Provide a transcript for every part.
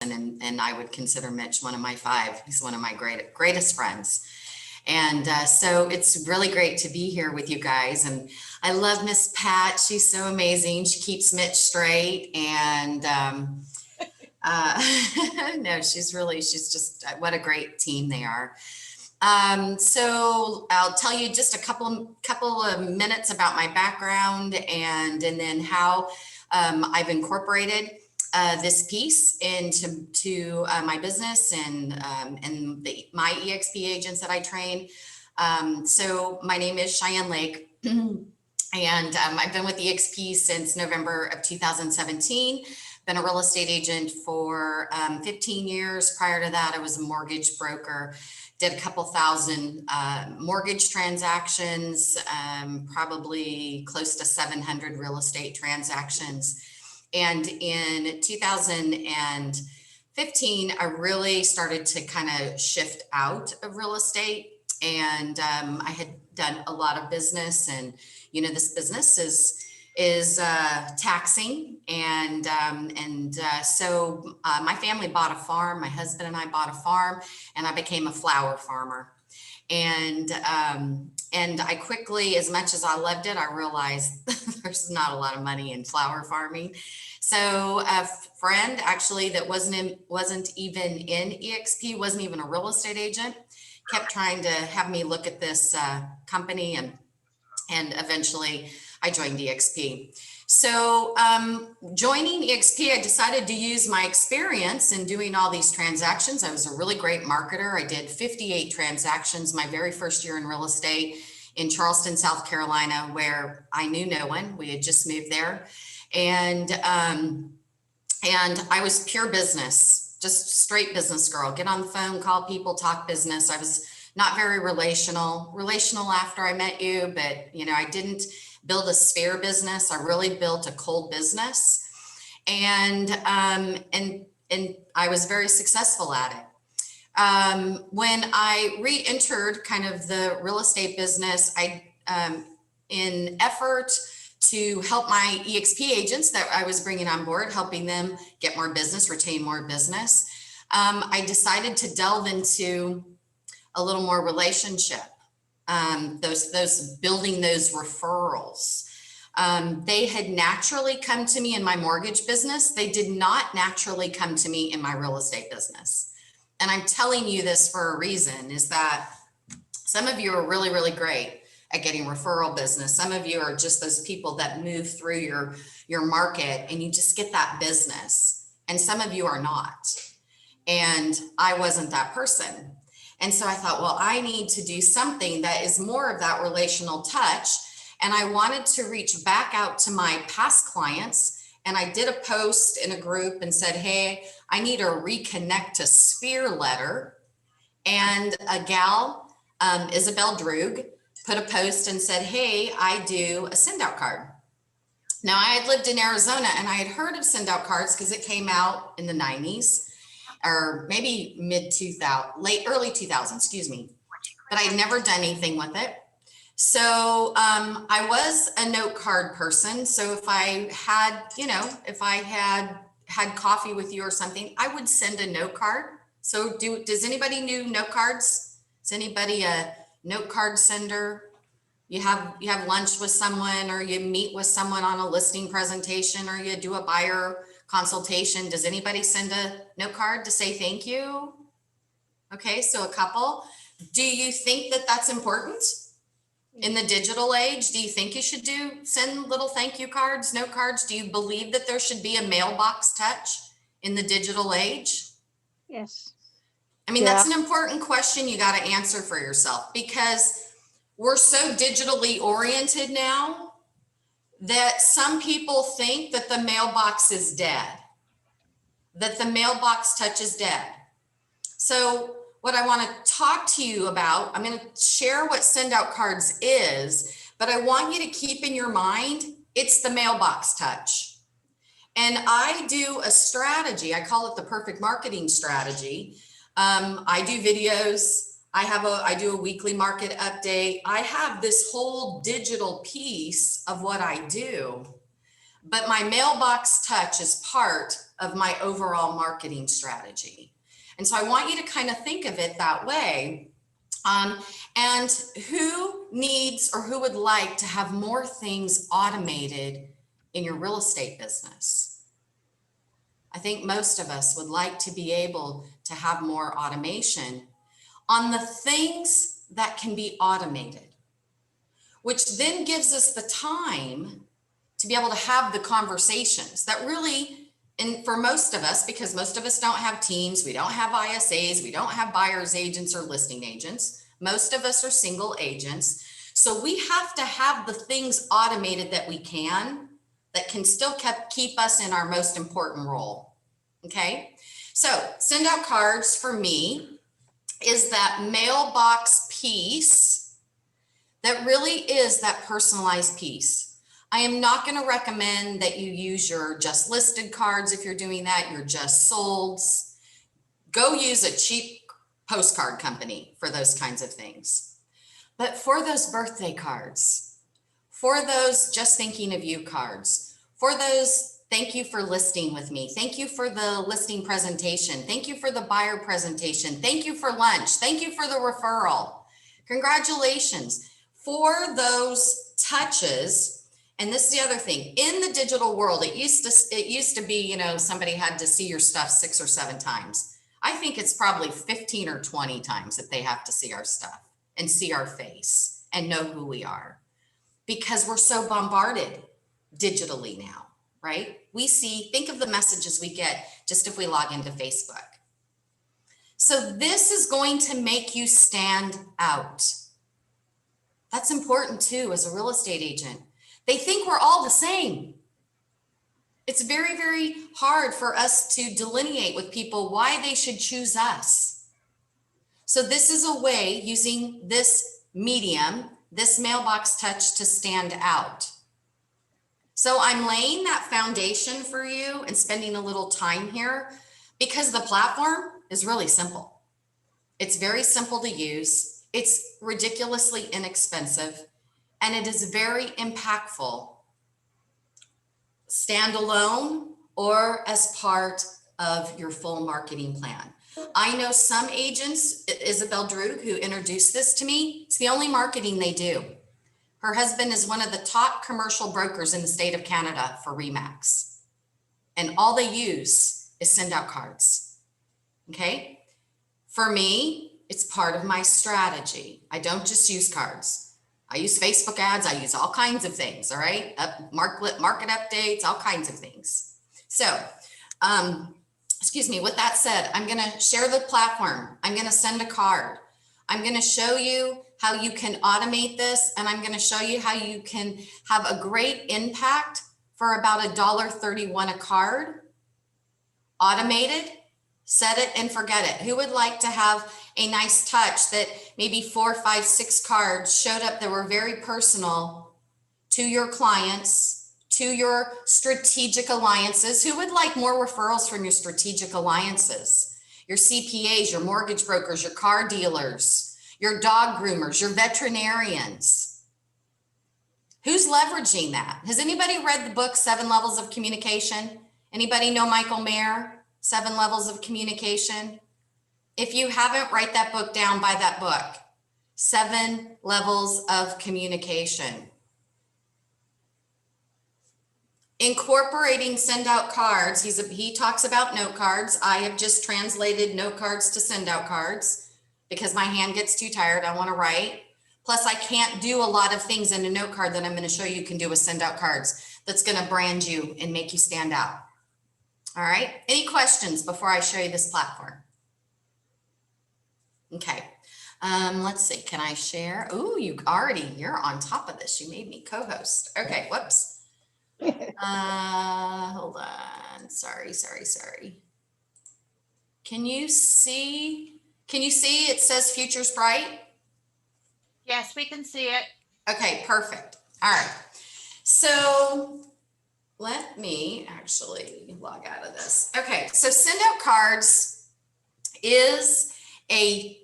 and I would consider Mitch one of my five. He's one of my greatest friends. And so it's really great to be here with you guys. And I love Miss Pat. She's so amazing. She keeps Mitch straight. And no, she's just, what a great team they are. So I'll tell you just a couple of minutes about my background and then how I've incorporated this piece into my business and my EXP agents that I train. So my name is Cheyanne Lake, and I've been with EXP since November of 2017. Been a real estate agent for 15 years. Prior to that, I was a mortgage broker. Did a couple thousand mortgage transactions, probably close to 700 real estate transactions. And in 2015, I really started to kind of shift out of real estate. And I had done a lot of business, and this business is taxing, and so my family bought a farm. My husband and I bought a farm, and I became a flower farmer. And I quickly, as much as I loved it, I realized there's not a lot of money in flower farming. So a friend actually that wasn't even in EXP, wasn't even a real estate agent, kept trying to have me look at this company, and eventually I joined EXP. So joining EXP, I decided to use my experience in doing all these transactions. I was a really great marketer. I did 58 transactions my very first year in real estate in Charleston, South Carolina, where I knew no one. We had just moved there. And I was pure business, just straight business girl. Get on the phone, call people, talk business. I was not very relational after I met you, but I didn't build a sphere business. I really built a cold business, and I was very successful at it. When I re-entered kind of the real estate business, in effort to help my EXP agents that I was bringing on board, helping them get more business, retain more business, I decided to delve into a little more relationship. Those building those referrals. They had naturally come to me in my mortgage business. They did not naturally come to me in my real estate business. And I'm telling you this for a reason, is that some of you are really, really great at getting referral business. Some of you are just those people that move through your market and you just get that business. And some of you are not. And I wasn't that person. And so I thought, well, I need to do something that is more of that relational touch. And I wanted to reach back out to my past clients. And I did a post in a group and said, hey, I need a reconnect to sphere letter. And a gal, Isabel Droog, put a post and said, hey, I do a SendOutCard. Now I had lived in Arizona and I had heard of SendOutCards because it came out in the 90s. Or maybe early 2000s, excuse me. But I'd never done anything with it. So I was a note card person. So if I had coffee with you or something, I would send a note card. So does anybody know note cards? Is anybody a note card sender? You have lunch with someone, or you meet with someone on a listing presentation, or you do a buyer consultation. Does anybody send a note card to say thank you? Okay, so a couple. Do you think that that's important in the digital age? Do you think you should send little thank you cards, note cards? Do you believe that there should be a mailbox touch in the digital age? Yes. I mean, that's an important question you got to answer for yourself, because we're so digitally oriented now that some people think that the mailbox is dead, that the mailbox touch is dead. So what I want to talk to you about, I'm going to share what SendOutCards is, but I want you to keep in your mind, it's the mailbox touch. And I do a strategy, I call it the perfect marketing strategy. I do videos. I do a weekly market update. I have this whole digital piece of what I do, but my mailbox touch is part of my overall marketing strategy. And so I want you to kind of think of it that way. And who needs or who would like to have more things automated in your real estate business? I think most of us would like to be able to have more automation on the things that can be automated, which then gives us the time to be able to have the conversations that really, and for most of us, because most of us don't have teams, we don't have ISAs, we don't have buyer's agents or listing agents. Most of us are single agents. So we have to have the things automated that can still keep us in our most important role. Okay. So SendOutCards for me is that mailbox piece that really is that personalized piece. I am not going to recommend that you use your just listed cards if you're doing that, your just solds. Go use a cheap postcard company for those kinds of things. But for those birthday cards, for those just thinking of you cards, for those thank you for listing with me, thank you for the listing presentation, thank you for the buyer presentation, thank you for lunch, thank you for the referral, congratulations. For those touches, and this is the other thing, in the digital world, it used to be, you know, somebody had to see your stuff 6 or 7 times. I think it's probably 15 or 20 times that they have to see our stuff and see our face and know who we are, because we're so bombarded digitally now, right? We see, think of the messages we get just if we log into Facebook. So this is going to make you stand out. That's important too as a real estate agent. They think we're all the same. It's very, very hard for us to delineate with people why they should choose us. So this is a way, using this medium, this mailbox touch, to stand out. So I'm laying that foundation for you and spending a little time here because the platform is really simple. It's very simple to use. It's ridiculously inexpensive, and it is very impactful, standalone or as part of your full marketing plan. I know some agents, Isabel Drug, who introduced this to me, it's the only marketing they do. Her husband is one of the top commercial brokers in the state of Canada for RE/MAX. And all they use is SendOutCards. Okay? For me, it's part of my strategy. I don't just use cards. I use Facebook ads. I use all kinds of things. All right. Market updates, all kinds of things. So, excuse me. With that said, I'm going to share the platform. I'm going to send a card. I'm going to show you how you can automate this. And I'm going to show you how you can have a great impact for about $1.31 a card. Automated, set it and forget it. Who would like to have a nice touch that maybe 4, 5, 6 cards showed up that were very personal to your clients, to your strategic alliances? Who would like more referrals from your strategic alliances? Your CPAs, your mortgage brokers, your car dealers, your dog groomers, your veterinarians. Who's leveraging that? Has anybody read the book, 7 Levels of Communication? Anybody know Michael Mayer, 7 Levels of Communication? If you haven't, write that book down, buy that book. 7 Levels of Communication. Incorporating SendOutCards. He talks about note cards. I have just translated note cards to SendOutCards because my hand gets too tired. I want to write. Plus, I can't do a lot of things in a note card that I'm going to show you can do with SendOutCards that's going to brand you and make you stand out. All right. Any questions before I show you this platform? Okay. Let's see. Can I share? Oh, you're on top of this. You made me co-host. Okay. Whoops. Hold on. Sorry. Can you see it says Futures Bright? Yes, we can see it. Okay, perfect. All right. So let me actually log out of this. Okay, so SendOutCards is a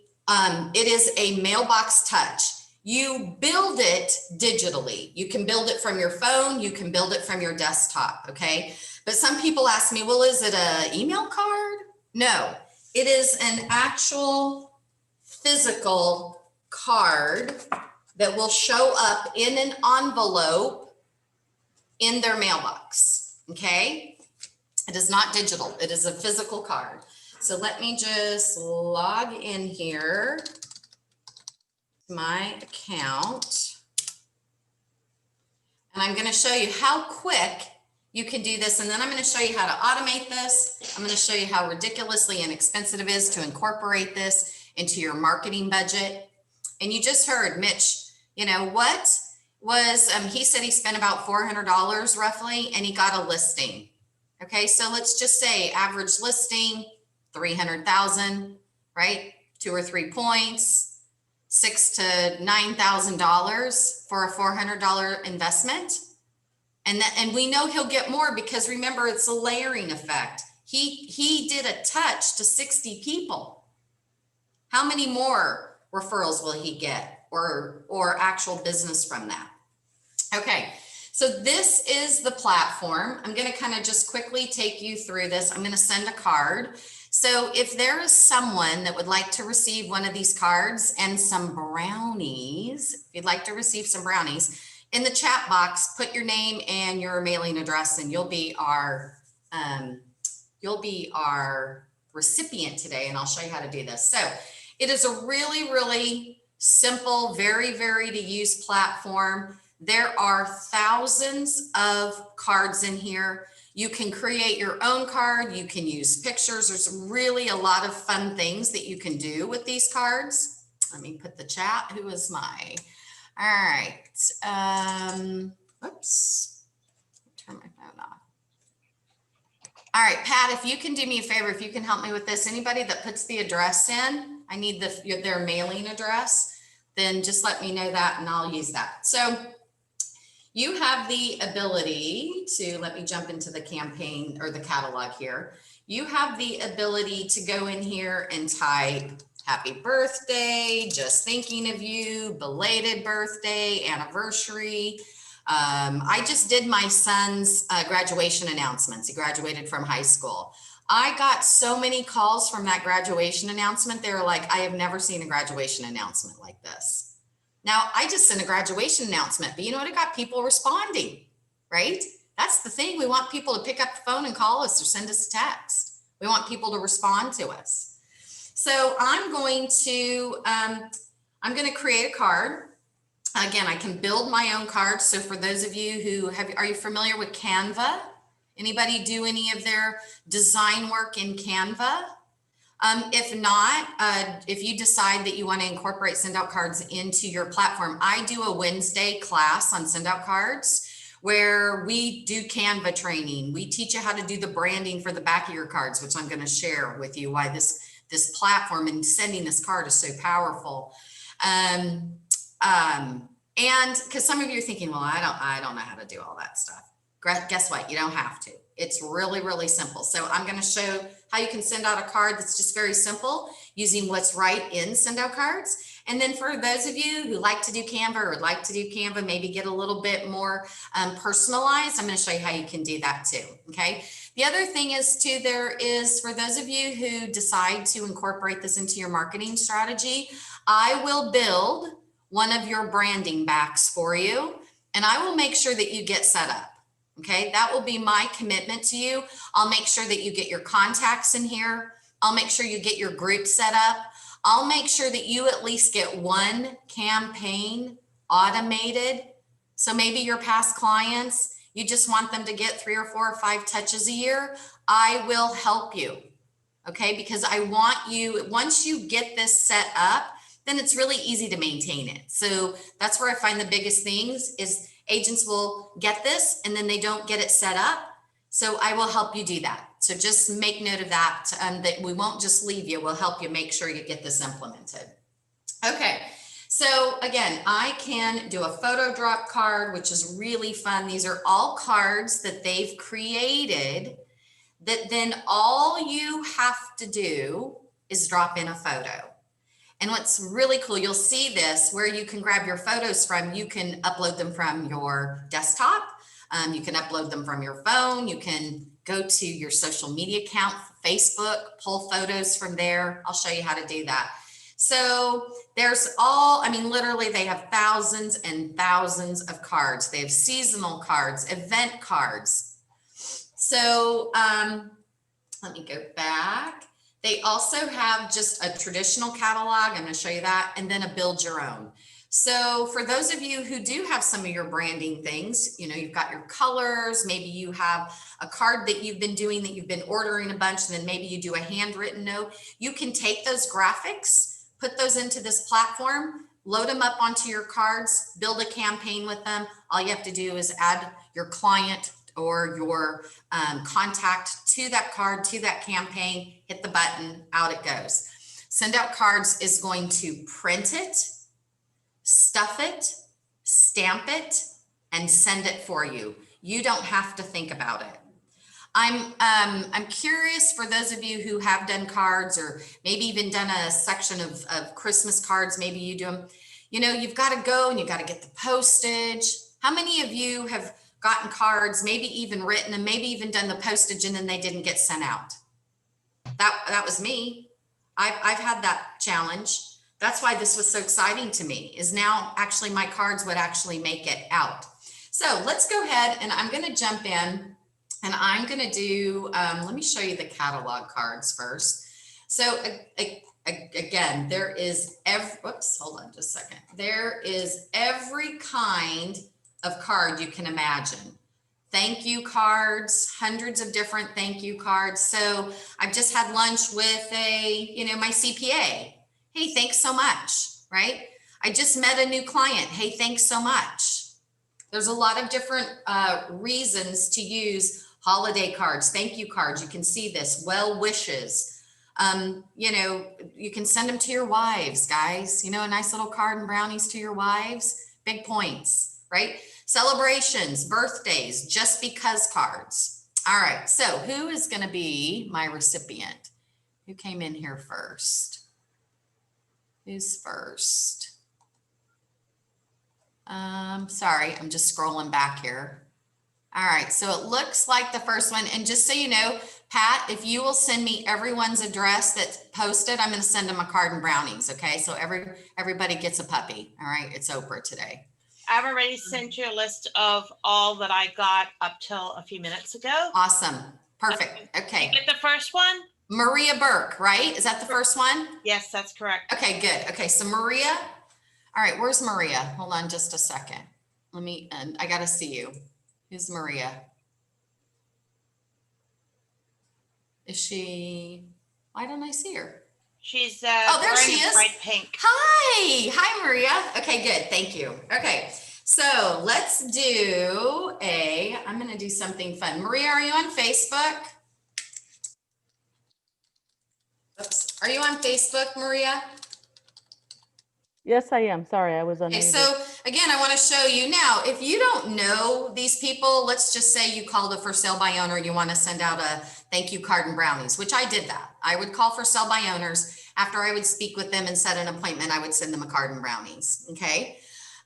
mailbox touch. You build it digitally. You can build it from your phone. You can build it from your desktop. Okay. But some people ask me, well, is it an email card? No, it is an actual physical card that will show up in an envelope in their mailbox. Okay. It is not digital. It is a physical card. So let me just log in here to my account. And I'm going to show you how quick you can do this. And then I'm going to show you how to automate this. I'm going to show you how ridiculously inexpensive it is to incorporate this into your marketing budget. And you just heard Mitch, you know, what was, he said he spent about $400 roughly, and he got a listing. Okay. So let's just say average listing, 300,000, right? 2 or 3 points, $6,000 to $9,000 for a $400 investment. And we know he'll get more because remember, it's a layering effect. He did a touch to 60 people. How many more referrals will he get or actual business from that? Okay. So this is the platform. I'm going to kind of just quickly take you through this. I'm going to send a card. So if there is someone that would like to receive one of these cards and some brownies, if you'd like to receive some brownies, in the chat box, put your name and your mailing address, and you'll be our recipient today. And I'll show you how to do this. So it is a really, really simple, very, very to use platform. There are thousands of cards in here. You can create your own card. You can use pictures. There's really a lot of fun things that you can do with these cards. Let me put the chat. Who is my, all right. Whoops. Turn my phone off. All right, Pat, if you can do me a favor, if you can help me with this, anybody that puts the address in, I need their mailing address, then just let me know that and I'll use that. So you have the ability to, let me jump into the campaign or the catalog here. You have the ability to go in here and type happy birthday, just thinking of you, belated birthday, anniversary. I just did my son's graduation announcements. He graduated from high school. I got so many calls from that graduation announcement. They were like, I have never seen a graduation announcement like this. Now, I just sent a graduation announcement, but you know what? It got people responding, right? That's the thing. We want people to pick up the phone and call us or send us a text. We want people to respond to us. So I'm going to create a card. Again, I can build my own cards. So for those of you who are you familiar with Canva? Anybody do any of their design work in Canva? If not, if you decide that you want to incorporate SendOutCards into your platform, I do a Wednesday class on SendOutCards where we do Canva training. We teach you how to do the branding for the back of your cards, which I'm going to share with you why this platform and sending this card is so powerful. And because some of you are thinking, well, I don't know how to do all that stuff. Guess what? You don't have to. It's really, really simple. So I'm going to show how you can send out a card that's just very simple using what's right in SendOutCards. And then for those of you who like to do Canva or would like to do Canva, maybe get a little bit more personalized, I'm going to show you how you can do that too. Okay. The other thing is too, there is for those of you who decide to incorporate this into your marketing strategy, I will build one of your branding backs for you, and I will make sure that you get set up. Okay, that will be my commitment to you. I'll make sure that you get your contacts in here. I'll make sure you get your group set up. I'll make sure that you at least get one campaign automated. So maybe your past clients, you just want them to get 3 or 4 or 5 touches a year. I will help you. Okay, because I want you, once you get this set up, then it's really easy to maintain it. So that's where I find the biggest things is agents will get this and then they don't get it set up. So I will help you do that. So just make note of that, that we won't just leave you. We'll help you make sure you get this implemented. Okay. So again, I can do a photo drop card, which is really fun. These are all cards that they've created that then all you have to do is drop in a photo. And what's really cool, you'll see this where you can grab your photos from. You can upload them from your desktop. You can upload them from your phone. You can go to your social media account, Facebook, pull photos from there. I'll show you how to do that. So there's literally they have thousands and thousands of cards. They have seasonal cards, event cards. So let me go back. They also have just a traditional catalog. I'm going to show you that, and then a build your own. So for those of you who do have some of your branding things, you've got your colors, maybe you have a card that you've been doing that you've been ordering a bunch, and then maybe you do a handwritten note. You can take those graphics, put those into this platform, load them up onto your cards, build a campaign with them. All you have to do is add your client or your contact to that card, to that campaign, hit the button, out it goes. SendOutCards is going to print it, stuff it, stamp it, and send it for you. You don't have to think about it. I'm curious for those of you who have done cards or maybe even done a section of Christmas cards, maybe you do them, you've got to go and you got to get the postage. How many of you have gotten cards, maybe even written and maybe even done the postage and then they didn't get sent out? That was me. I've had that challenge. That's why this was so exciting to me, is now actually my cards would actually make it out. So let's go ahead and I'm going to jump in and I'm going to do, let me show you the catalog cards first. So again, there is hold on just a second. There is every kind of card you can imagine. Thank you cards, hundreds of different thank you cards. So I've just had lunch with my CPA. Hey, thanks so much, right? I just met a new client. Hey, thanks so much. There's a lot of different reasons to use holiday cards, thank you cards. You can see this, well wishes. You can send them to your wives, guys. A nice little card and brownies to your wives, big points, right? Celebrations, birthdays, just because cards. All right, so who is going to be my recipient? Who came in here first? Who's first? Sorry, I'm just scrolling back here. All right, so it looks like the first one, and just so you know, Pat, if you will send me everyone's address that's posted, I'm going to send them a card and brownies, okay? So everybody gets a puppy, all right? It's Oprah today. I've already sent you a list of all that I got up till a few minutes ago. Awesome. Perfect. Okay. Did you get the first one? Maria Burke, right? Is that the first one? Yes, that's correct. Okay, good. Okay, so Maria. All right, where's Maria? Hold on just a second. I got to see you. Who's Maria? Is she, why don't I see her? She's there she is. Bright pink. Hi, Maria. Okay, good. Thank you. Okay, so let's do I'm going to do something fun. Maria, are you on Facebook? Oops. Are you on Facebook, Maria? Yes, I am. Sorry, I was unmuted. Okay, so again, I want to show you now, if you don't know these people, let's just say you called a for sale by owner, you want to send out a thank you card and brownies, which I did that. I would call for sale by owners. After I would speak with them and set an appointment, I would send them a card and brownies. Okay.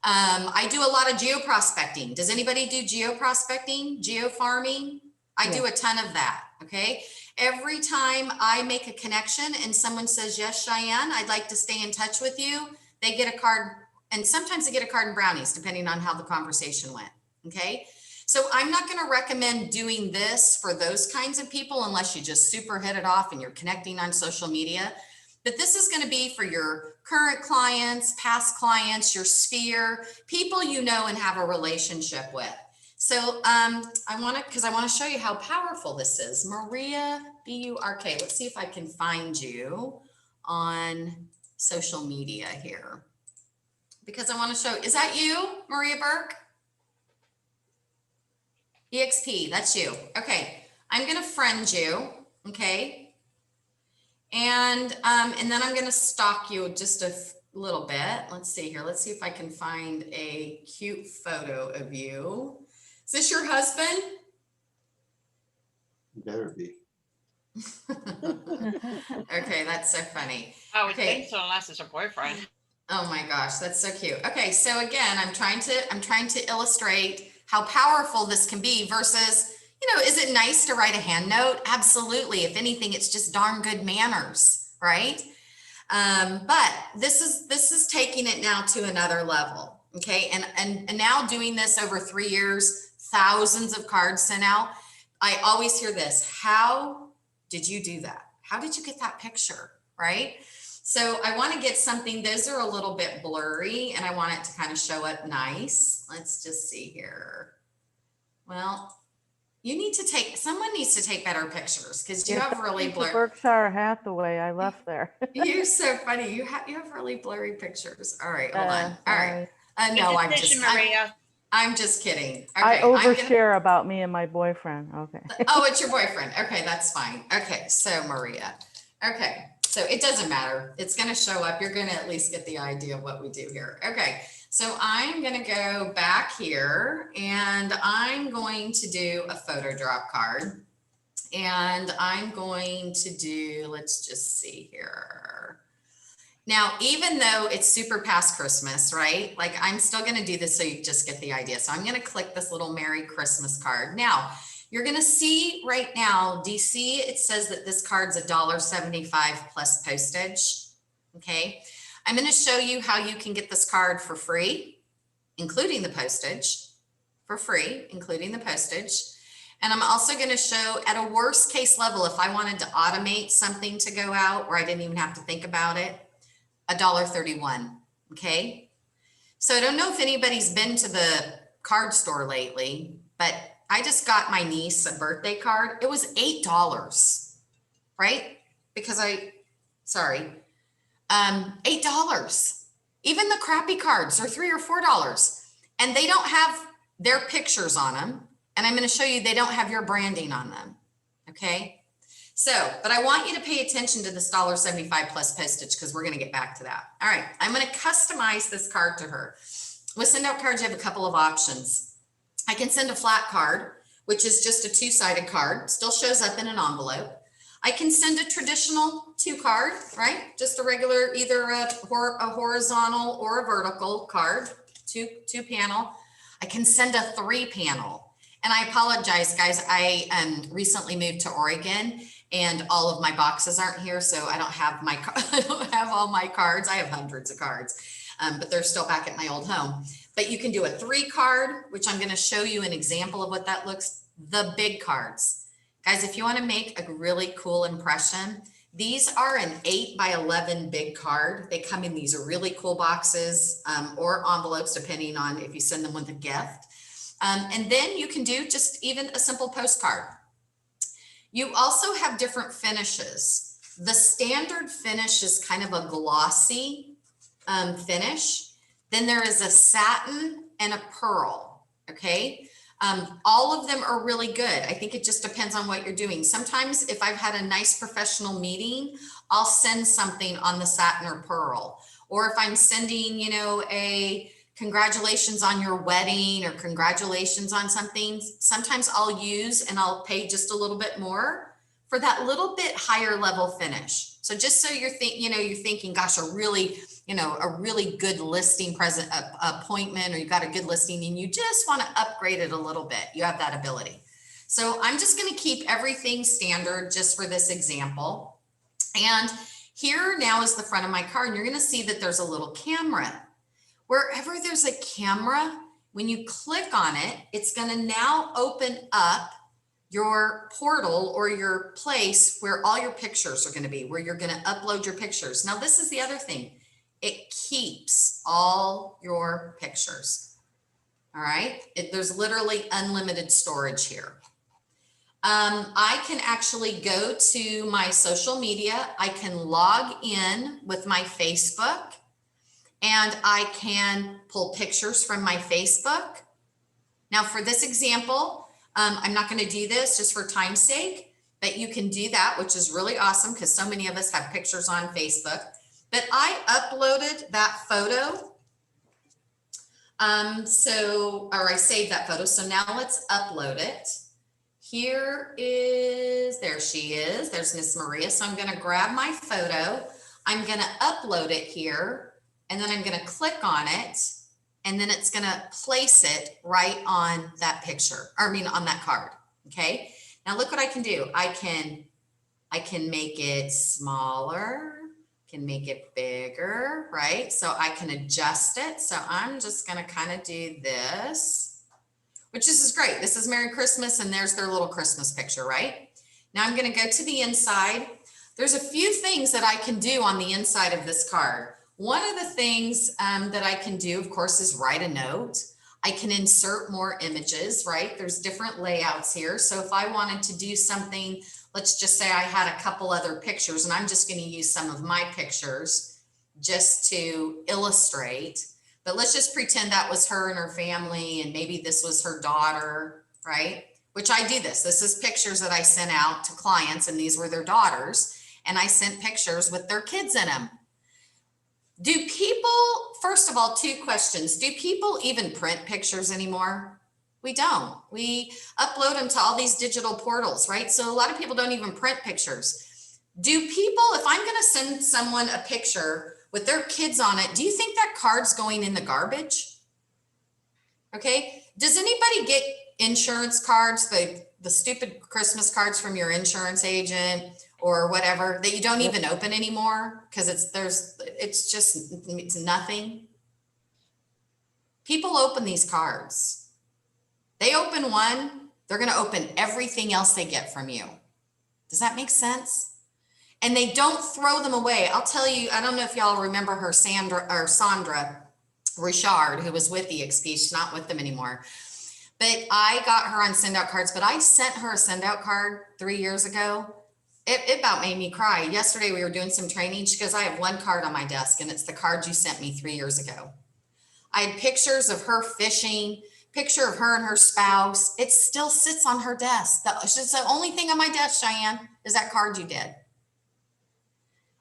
I do a lot of geo prospecting. Does anybody do geo prospecting, geo farming? I do a ton of that. Okay. Every time I make a connection and someone says, yes, Cheyanne, I'd like to stay in touch with you, they get a card, and sometimes they get a card and brownies, depending on how the conversation went. Okay. So I'm not going to recommend doing this for those kinds of people unless you just super hit it off and you're connecting on social media. But this is going to be for your current clients, past clients, your sphere, people you know and have a relationship with. So I want to show you how powerful this is. Maria B-U-R-K. Let's see if I can find you on social media here, because I want to show, is that you, Maria Burke? EXP, that's you. Okay, I'm going to friend you. Okay. And then I'm going to stalk you just a little bit. Let's see here. Let's see if I can find a cute photo of you. Is this your husband? Better be. Okay, that's so funny. I would Okay. think so, unless it's her boyfriend. Oh my gosh, that's so cute. Okay, so again, I'm trying to illustrate how powerful this can be versus, is it nice to write a hand note? Absolutely. If anything, it's just darn good manners, right? But this is taking it now to another level. Okay, and now doing this over 3 years, thousands of cards sent out. I always hear this: how did you do that? How did you get that picture? Right? So I want to get something, those are a little bit blurry and I want it to kind of show up nice. Let's just see here. Well, someone needs to take better pictures because you have really blurry. Berkshire Hathaway, I left there. You're so funny. You have really blurry pictures. All right, hold on. All right. Sorry. No, Good decision, Maria. I'm just kidding. Okay, I overshare about me and my boyfriend. Okay. Oh, it's your boyfriend. Okay, that's fine. Okay, so Maria. Okay, so it doesn't matter. It's going to show up. You're going to at least get the idea of what we do here. Okay, so I'm going to go back here and I'm going to do a photo drop card. And I'm going to do, let's just see here. Now, even though it's super past Christmas, right? Like I'm still going to do this so you just get the idea. So I'm going to click this little Merry Christmas card. Now, you're going to see right now, DC, it says that this card's $1.75 plus postage. Okay. I'm going to show you how you can get this card for free, including the postage, for free, including the postage. And I'm also going to show at a worst case level, if I wanted to automate something to go out where I didn't even have to think about it, $1.31. Okay. So I don't know if anybody's been to the card store lately, but I just got my niece a birthday card. It was $8, right? Because $8. Even the crappy cards are $3 or $4 and they don't have their pictures on them. And I'm going to show you, they don't have your branding on them. Okay. So, but I want you to pay attention to this $1.75 plus postage because we're going to get back to that. All right. I'm going to customize this card to her. With SendOutCards, you have a couple of options. I can send a flat card, which is just a two-sided card, still shows up in an envelope. I can send a traditional 2-card, right? Just a regular, either a horizontal or a vertical card, two panel. I can send a 3-panel. And I apologize, guys. I recently moved to Oregon and all of my boxes aren't here. So I don't have I don't have all my cards. I have hundreds of cards, but they're still back at my old home. But you can do a 3-card, which I'm going to show you an example of what that looks. The big cards. Guys, if you want to make a really cool impression, these are an 8x11 big card. They come in these really cool boxes or envelopes, depending on if you send them with a gift. And then you can do just even a simple postcard. You also have different finishes. The standard finish is kind of a glossy finish. Then there is a satin and a pearl, okay? All of them are really good. I think it just depends on what you're doing. Sometimes if I've had a nice professional meeting, I'll send something on the satin or pearl. Or if I'm sending, a congratulations on your wedding or congratulations on something, sometimes I'll use and I'll pay just a little bit more for that little bit higher level finish. So just so you're thinking, gosh, a really good listing appointment, or you got a good listing and you just want to upgrade it a little bit. You have that ability. So I'm just going to keep everything standard just for this example. And here now is the front of my card. And you're going to see that there's a little camera. Wherever there's a camera, when you click on it, it's going to now open up your portal or your place where all your pictures are going to be, where you're going to upload your pictures. Now, this is the other thing. It keeps all your pictures. All right. There's literally unlimited storage here. I can actually go to my social media. I can log in with my Facebook and I can pull pictures from my Facebook. Now for this example, I'm not going to do this just for time's sake, but you can do that, which is really awesome because so many of us have pictures on Facebook. But I uploaded that photo. I saved that photo. So now let's upload it there she is. There's Miss Maria. So I'm going to grab my photo. I'm going to upload it here, and then I'm going to click on it, and then it's going to place it right on that picture, or I mean on that card. Okay. Now look what I can do. I can make it smaller, can make it bigger, right? So I can adjust it. So I'm just going to kind of do this, which is great. This is Merry Christmas, and there's their little Christmas picture, right? Now I'm going to go to the inside. There's a few things that I can do on the inside of this card. One of the things that I can do, of course, is write a note. I can insert more images, right? There's different layouts here. So if I wanted to do something, let's just say I had a couple other pictures, and I'm just going to use some of my pictures just to illustrate. But let's just pretend that was her and her family, and maybe this was her daughter, right? Which I do this. This is pictures that I sent out to clients, and these were their daughters. And I sent pictures with their kids in them. Do people, first of all, 2 questions. Do people even print pictures anymore? We don't. We upload them to all these digital portals, right? So a lot of people don't even print pictures. Do people, if I'm going to send someone a picture with their kids on it, do you think that card's going in the garbage? Okay. Does anybody get insurance cards, the stupid Christmas cards from your insurance agent or whatever that you don't even open anymore because it's nothing? People open these cards. They open one, they're going to open everything else they get from you. Does that make sense? And they don't throw them away. I'll tell you, I don't know if y'all remember her, Sandra Richard, who was with EXP. She's not with them anymore. But I got her on SendOutCards, but I sent her a SendOut card 3 years ago. It about made me cry. Yesterday we were doing some training. She goes, I have one card on my desk, and it's the card you sent me 3 years ago. I had pictures of her fishing, picture of her and her spouse. It still sits on her desk. It's the only thing on my desk, Cheyanne, is that card you did.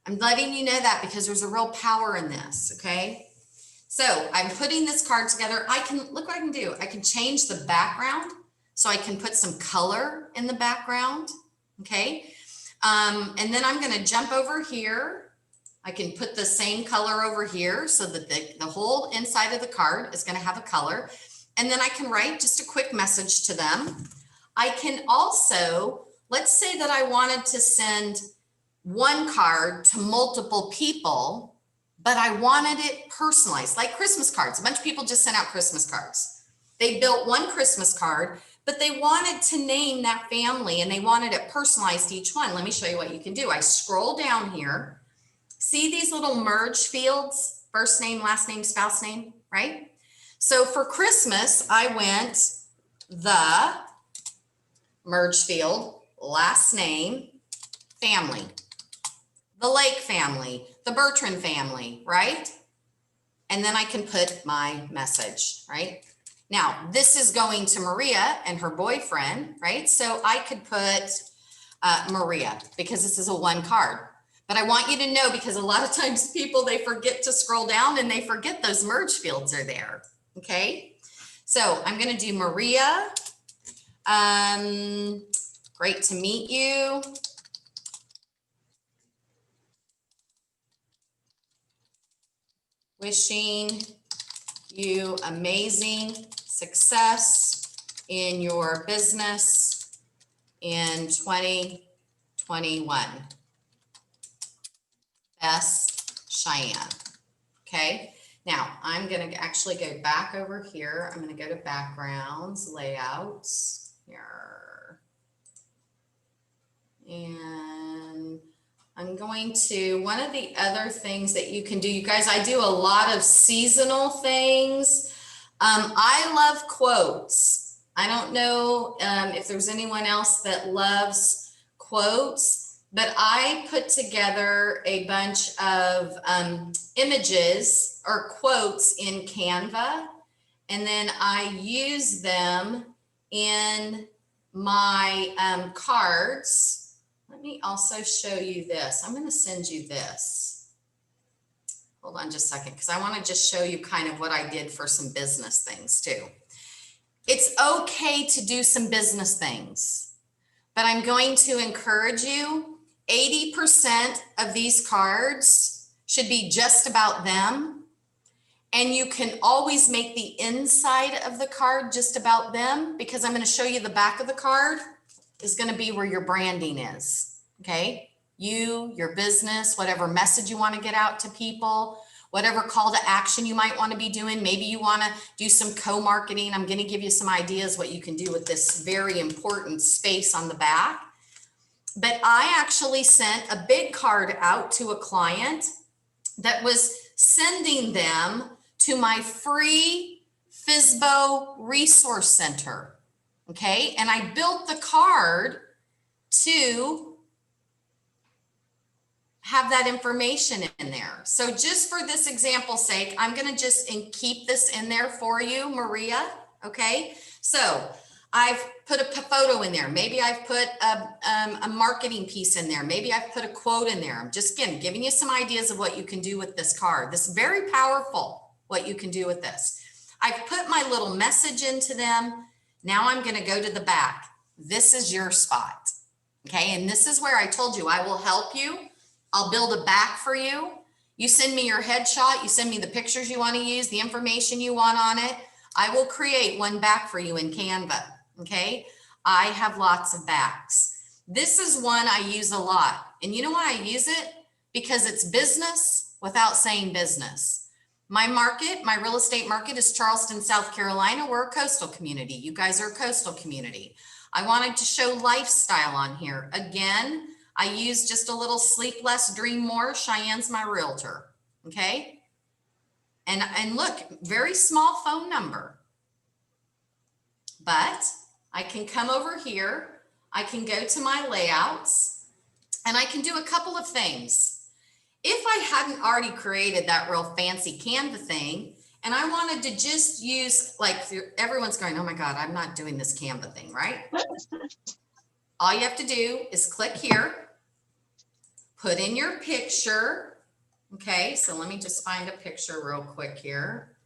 I'm letting you know that because there's a real power in this, okay? So I'm putting this card together. Look what I can do. I can change the background. So I can put some color in the background, okay? And then I'm gonna jump over here. I can put the same color over here so that the whole inside of the card is gonna have a color. And then I can write just a quick message to them. I can also, let's say that I wanted to send one card to multiple people, but I wanted it personalized, like Christmas cards. A bunch of people just sent out Christmas cards. They built one Christmas card, but they wanted to name that family and they wanted it personalized to each one. Let me show you what you can do. I scroll down here. See these little merge fields, first name, last name, spouse name, right? So for Christmas, I went the merge field, last name, family, the Lake family, the Bertrand family, right? And then I can put my message, right? Now, this is going to Maria and her boyfriend, right? So I could put Maria because this is a one card. But I want you to know, because a lot of times people, they forget to scroll down and they forget those merge fields are there, okay? So I'm going to do Maria. Great to meet you. Wishing you amazing success in your business in 2021. Best, Cheyanne. Okay, now I'm going to actually go back over here. I'm going to go to backgrounds, layouts here. And I'm going to, one of the other things that you can do, you guys, I do a lot of seasonal things. I love quotes. I don't know if there's anyone else that loves quotes, but I put together a bunch of images or quotes in Canva, and then I use them in my cards. Let me also show you this. I'm going to send you this. Hold on just a second, because I want to just show you kind of what I did for some business things too. It's okay to do some business things. but I'm going to encourage you, 80% of these cards should be just about them. And you can always make the inside of the card just about them, because I'm going to show you the back of the card is going to be where your branding is. Okay. You, your business, whatever message you want to get out to people, whatever call to action you might want to be doing. Maybe you want to do some co-marketing. I'm going to give you some ideas what you can do with this very important space on the back. But I actually sent a big card out to a client that was sending them to my free FSBO resource center. Okay. And I built the card to have that information in there. So just for this example's sake, I'm going to just keep this in there for you, Maria. Okay. So I've put a photo in there. Maybe I've put a marketing piece in there. Maybe I've put a quote in there. I'm just, again, giving you some ideas of what you can do with this card. This is very powerful, what you can do with this. I've put my little message into them. Now I'm going to go to the back. This is your spot. Okay. And this is where I told you I will help you. I'll build a back for you. You send me your headshot. You send me the pictures you want to use, the information you want on it. I will create one back for you in Canva. Okay. I have lots of backs. This is one I use a lot. And you know why I use it? Because it's business without saying business. My market, my real estate market is Charleston, South Carolina. We're a coastal community. You guys are a coastal community. I wanted to show lifestyle on here. Again, I use just a little sleep less, dream more. Cheyenne's my realtor. Okay. And look, very small phone number, but I can come over here. I can go to my layouts and I can do a couple of things. If I hadn't already created that real fancy Canva thing, and I wanted to just use, like, everyone's going, oh my God, I'm not doing this Canva thing, right? All you have to do is click here, put in your picture. Okay, so let me just find a picture real quick here.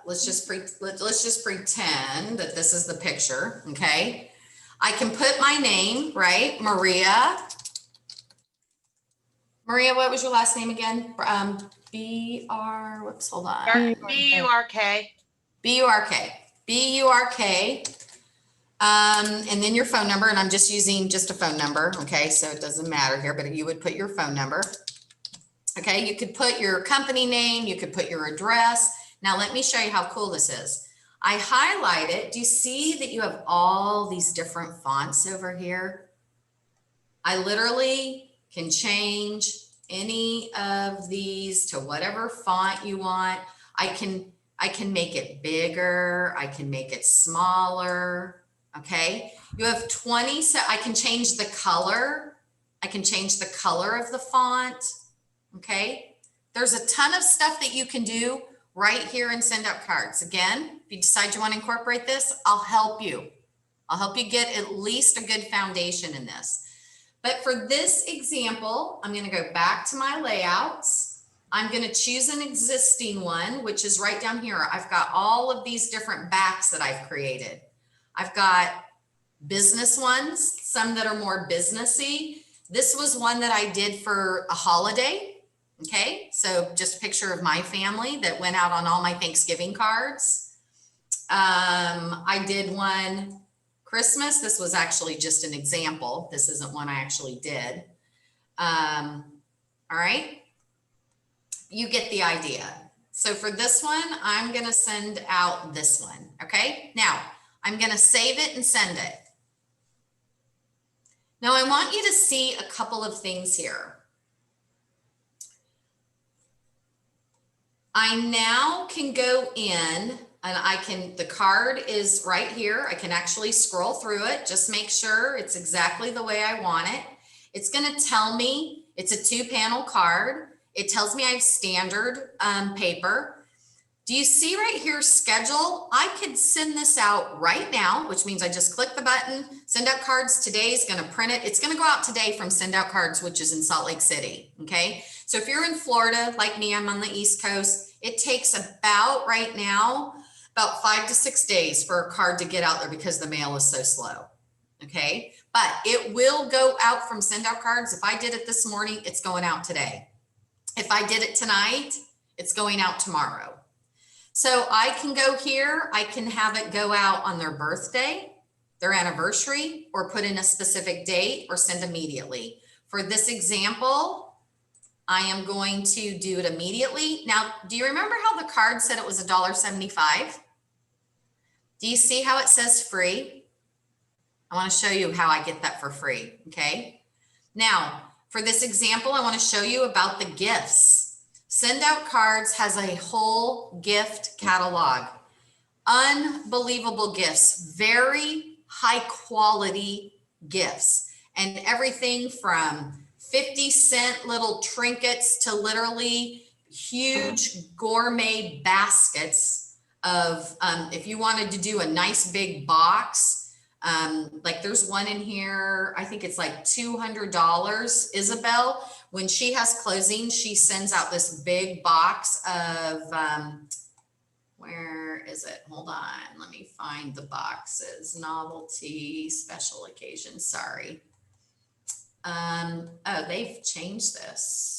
Let's just pretend that this is the picture. Okay, I can put my name, right? Maria. Maria, what was your last name again? Whoops, hold on. B-U-R-K. B-U-R-K. B-U-R-K. And then your phone number, and I'm just using just a phone number. Okay, so it doesn't matter here, but you would put your phone number. Okay, you could put your company name, you could put your address. Now let me show you how cool this is. I highlight it. Do you see that you have all these different fonts over here? I literally can change any of these to whatever font you want. I can make it bigger. I can make it smaller. Okay. You have 20. So I can change the color. I can change the color of the font. Okay. There's a ton of stuff that you can do right here in SendOutCards. Again, if you decide you want to incorporate this, I'll help you. I'll help you get at least a good foundation in this. But for this example, I'm going to go back to my layouts. I'm going to choose an existing one, which is right down here. I've got all of these different backs that I've created. I've got business ones, some that are more businessy. This was one that I did for a holiday. Okay, so just a picture of my family that went out on all my Thanksgiving cards. I did one Christmas. This was actually just an example. This isn't one I actually did. All right, you get the idea. So for this one, I'm going to send out this one. Okay, now I'm going to save it and send it. Now I want you to see a couple of things here. I now can go in and the card is right here. I can actually scroll through it. Just make sure it's exactly the way I want it. It's going to tell me it's a 2-panel card. It tells me I have standard paper. Do you see right here, schedule? I could send this out right now, which means I just click the button, SendOutCards. Today is going to print it. It's going to go out today from SendOutCards, which is in Salt Lake City. Okay. So if you're in Florida, like me, I'm on the East Coast. It takes about right now, about 5 to 6 days for a card to get out there because the mail is so slow. Okay, but it will go out from SendOutCards. If I did it this morning, it's going out today. If I did it tonight, it's going out tomorrow. So I can go here, I can have it go out on their birthday, their anniversary, or put in a specific date or send immediately. For this example, I am going to do it immediately. Now, do you remember how the card said it was $1.75? Do you see how it says free? I want to show you how I get that for free, okay? Now, for this example, I want to show you about the gifts. SendOutCards has a whole gift catalog. Unbelievable gifts, very high quality gifts, and everything from 50-cent little trinkets to literally huge gourmet baskets of, if you wanted to do a nice big box, like there's one in here, I think it's like $200. Isabel, when she has closing, she sends out this big box of, where is it? Hold on, let me find the boxes. Novelty, special occasion, sorry. Oh, they've changed this.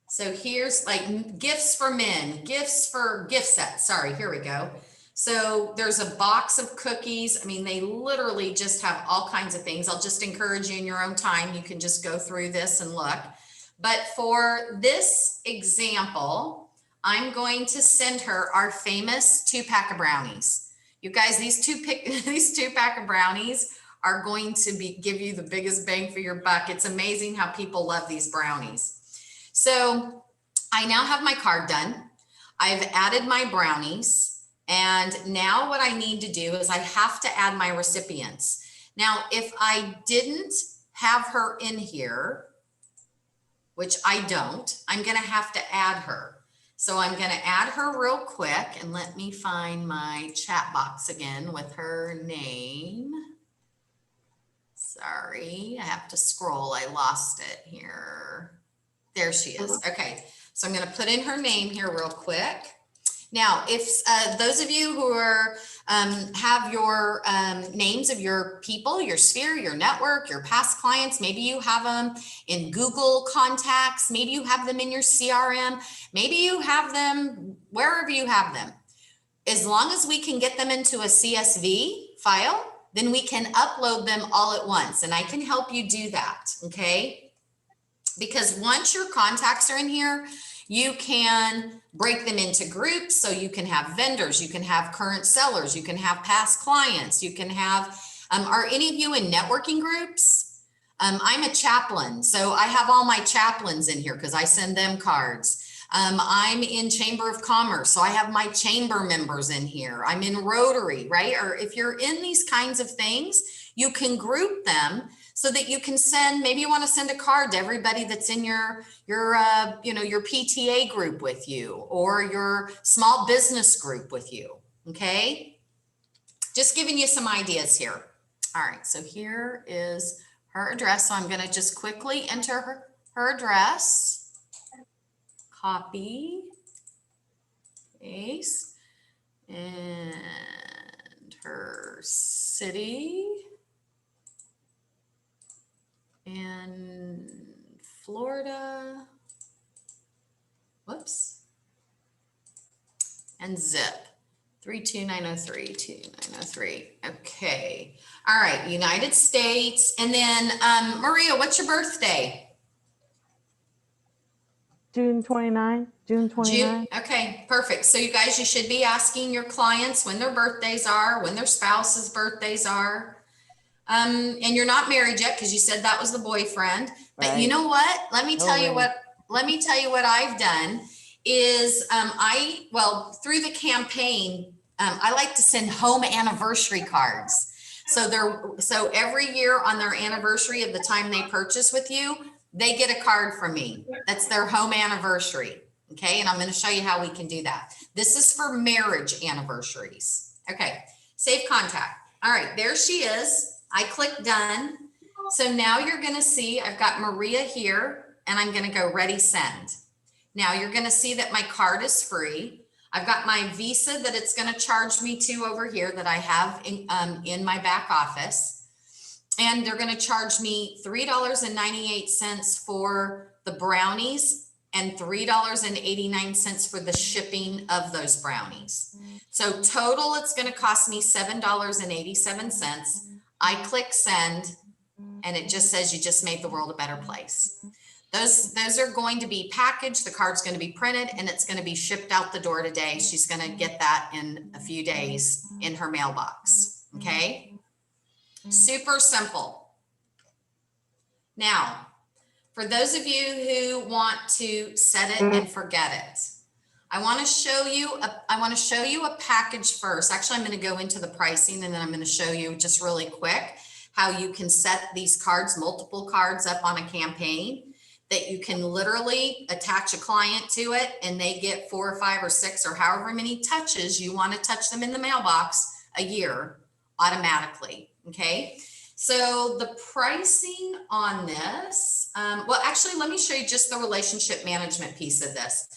So here's like gifts for men, gifts for gift sets. Sorry, here we go. So there's a box of cookies. I mean, they literally just have all kinds of things. I'll just encourage you in your own time. You can just go through this and look. But for this example, I'm going to send her our famous 2-pack of brownies. You guys, these two pack of brownies are going to give you the biggest bang for your buck. It's amazing how people love these brownies. So I now have my card done. I've added my brownies. And now what I need to do is I have to add my recipients. Now, if I didn't have her in here, which I don't, I'm gonna have to add her. So I'm gonna add her real quick, and let me find my chat box again with her name. Sorry, I have to scroll, I lost it here. There she is, okay. So I'm gonna put in her name here real quick. Now, if those of you who are have your names of your people, your sphere, your network, your past clients, maybe you have them in Google contacts, maybe you have them in your CRM, maybe you have them wherever you have them. As long as we can get them into a CSV file, then we can upload them all at once, and I can help you do that, okay? Because once your contacts are in here, you can break them into groups. So you can have vendors, you can have current sellers, you can have past clients, you can have, are any of you in networking groups? I'm a chaplain, so I have all my chaplains in here because I send them cards. I'm in Chamber of Commerce, so I have my chamber members in here. I'm in Rotary, right? Or if you're in these kinds of things, you can group them so that you can send, maybe you want to send a card to everybody that's in your PTA group with you, or your small business group with you, okay? Just giving you some ideas here. All right, so here is her address. So I'm going to just quickly enter her address, copy, paste, and her city. In Florida, whoops, and zip 32903, 2903. Okay. All right. United States. And then Maria, what's your birthday? June 29, June 29. Okay, perfect. So you guys, you should be asking your clients when their birthdays are, when their spouse's birthdays are. And you're not married yet because you said that was the boyfriend. But you know what? Let me tell you what I've done is through the campaign, I like to send home anniversary cards. So every year on their anniversary of the time they purchase with you, they get a card from me. That's their home anniversary. Okay, and I'm going to show you how we can do that. This is for marriage anniversaries. Okay, save contact. All right, there she is. I click done. So now you're going to see I've got Maria here, and I'm going to go ready send. Now you're going to see that my card is free. I've got my Visa that it's going to charge me to over here that I have in my back office. And they're going to charge me $3.98 for the brownies and $3.89 for the shipping of those brownies. So total, it's going to cost me $7.87. I click send, and it just says you just made the world a better place. Those are going to be packaged. The card's going to be printed, and it's going to be shipped out the door today. She's going to get that in a few days in her mailbox. Okay. Super simple. Now, for those of you who want to set it and forget it, I want to show you a package first. Actually, I'm going to go into the pricing, and then I'm going to show you just really quick how you can set these cards, multiple cards up on a campaign that you can literally attach a client to it, and they get 4 or 5 or 6 or however many touches you want to touch them in the mailbox a year automatically. Okay. So the pricing on this, well, actually, let me show you just the relationship management piece of this.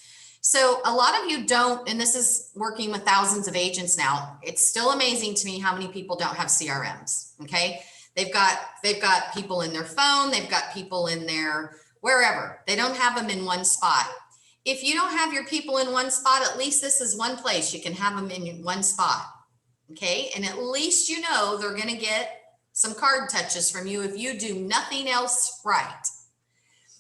So a lot of you don't, and this is working with thousands of agents now. It's still amazing to me how many people don't have CRMs. Okay. They've got people in their phone. They've got people in their wherever. They don't have them in one spot. If you don't have your people in one spot, at least this is one place you can have them in one spot. Okay. And at least you know they're going to get some card touches from you if you do nothing else right.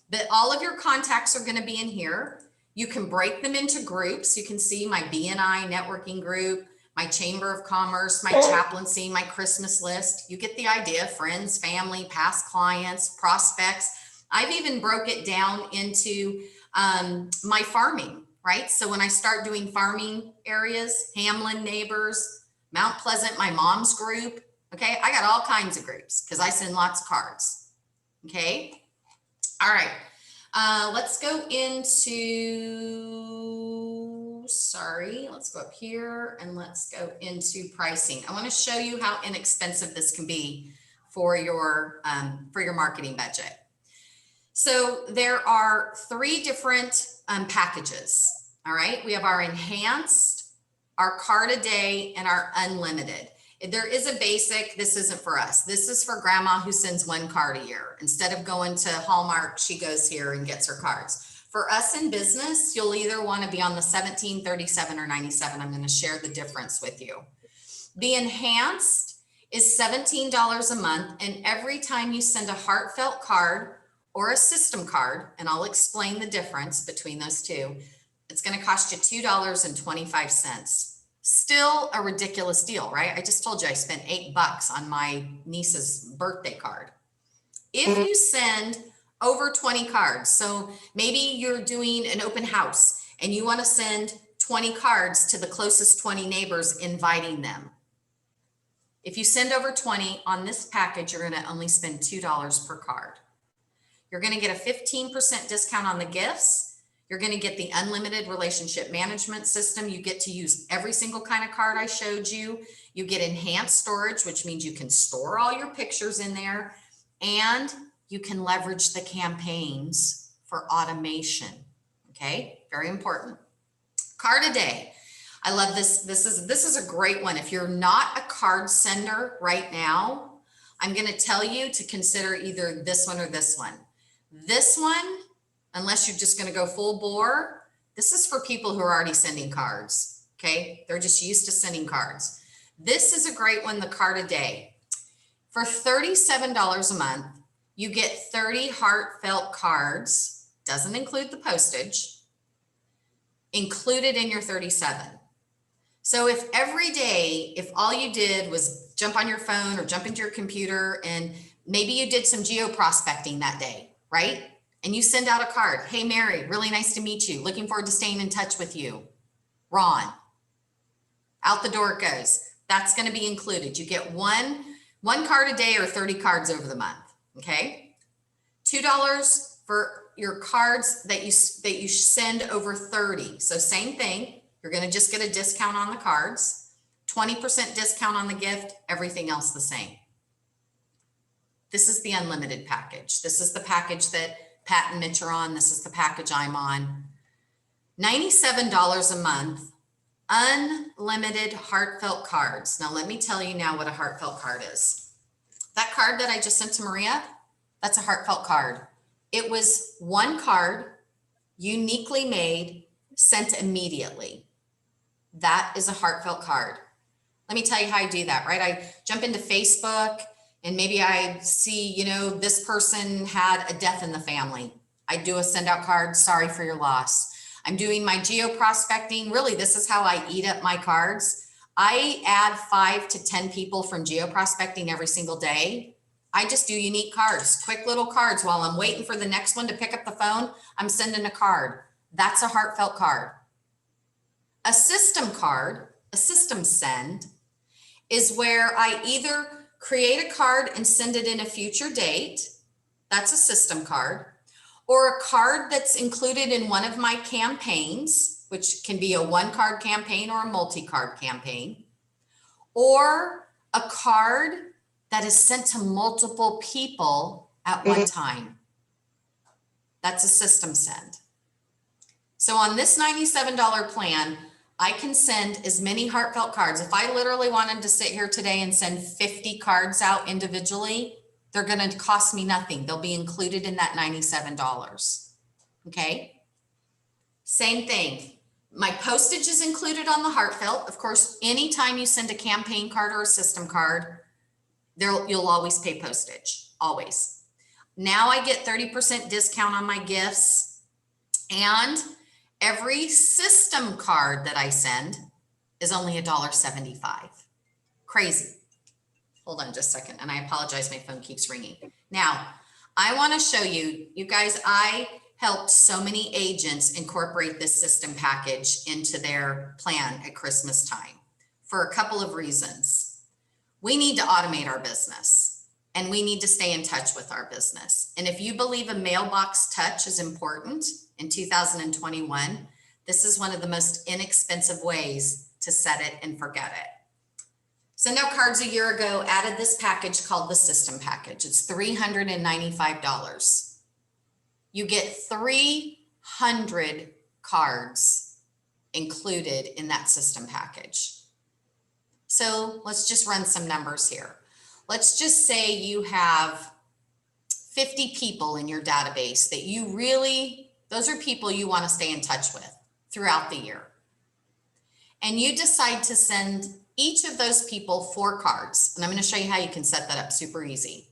But all of your contacts are going to be in here. You can break them into groups. You can see my BNI networking group, my Chamber of Commerce, my chaplaincy, my Christmas list. You get the idea. Friends, family, past clients, prospects. I've even broke it down into my farming, right? So when I start doing farming areas, Hamlin neighbors, Mount Pleasant, my mom's group. Okay, I got all kinds of groups because I send lots of cards. Okay, all right. Let's go into, let's go up here and let's go into pricing. I want to show you how inexpensive this can be for your marketing budget. So there are 3 different packages. All right, we have our enhanced, our card a day, and our unlimited. There is a basic. This isn't for us. This is for grandma who sends 1 card a year. Instead of going to Hallmark, she goes here and gets her cards. For us in business, you'll either want to be on the 17, 37, or 97. I'm going to share the difference with you. The enhanced is $17 a month. And every time you send a heartfelt card or a system card, and I'll explain the difference between those two, it's going to cost you $2.25. Still a ridiculous deal, right? I just told you I spent $8 on my niece's birthday card. If you send over 20 cards, so maybe you're doing an open house and you want to send 20 cards to the closest 20 neighbors, inviting them. If you send over 20 on this package, you're going to only spend $2 per card. You're going to get a 15% discount on the gifts. You're going to get the unlimited relationship management system. You get to use every single kind of card I showed you. You get enhanced storage, which means you can store all your pictures in there, and you can leverage the campaigns for automation. Okay, very important. Card a day. I love this. This is a great one. If you're not a card sender right now, I'm going to tell you to consider either this one or this one. This one, unless you're just going to go full bore, this is for people who are already sending cards. Okay. They're just used to sending cards. This is a great one, the card a day. For $37 a month, you get 30 heartfelt cards, doesn't include the postage, included in your 37. So if every day, if all you did was jump on your phone or jump into your computer, and maybe you did some geo prospecting that day, right? And you send out a card. Hey, Mary, really nice to meet you. Looking forward to staying in touch with you. Ron. Out the door it goes. That's going to be included. You get one card a day or 30 cards over the month. Okay. $2 for your cards that you send over 30. So same thing. You're going to just get a discount on the cards, 20% discount on the gift, everything else the same. This is the unlimited package. This is the package that Pat and Mitch are on. This is the package I'm on. $97 a month unlimited heartfelt cards. Now, let me tell you now what a heartfelt card is. That card that I just sent to Maria, that's a heartfelt card. It was one card, uniquely made, sent immediately. That is a heartfelt card. Let me tell you how I do that, right? I jump into Facebook and maybe I see, you know, this person had a death in the family. I do a send out card, sorry for your loss. I'm doing my geo prospecting. Really, this is how I eat up my cards. I add 5 to 10 people from geo prospecting every single day. I just do unique cards, quick little cards. While I'm waiting for the next one to pick up the phone, I'm sending a card. That's a heartfelt card. A system card, a system send, is where I either create a card and send it in a future date. That's a system card. Or a card that's included in one of my campaigns, which can be a one card campaign or a multi-card campaign, or a card that is sent to multiple people at one time. That's a system send. So on this $97 plan, I can send as many heartfelt cards. If I literally wanted to sit here today and send 50 cards out individually, they're going to cost me nothing. They'll be included in that $97. Okay. Same thing. My postage is included on the heartfelt. Of course, anytime you send a campaign card or a system card, you'll always pay postage, always. Now I get 30% discount on my gifts, and every system card that I send is only $1.75. Crazy. Hold on just a second. And I apologize, my phone keeps ringing. Now, I want to show you, you guys, I helped so many agents incorporate this system package into their plan at Christmas time for a couple of reasons. We need to automate our business and we need to stay in touch with our business. And if you believe a mailbox touch is important in 2021, this is one of the most inexpensive ways to set it and forget it. SendOutCards a year ago added this package called the system package. It's $395. You get 300 cards included in that system package. So let's just run some numbers here. Let's just say you have 50 people in your database that you really, those are people you want to stay in touch with throughout the year. And you decide to send each of those people 4 cards. And I'm going to show you how you can set that up super easy.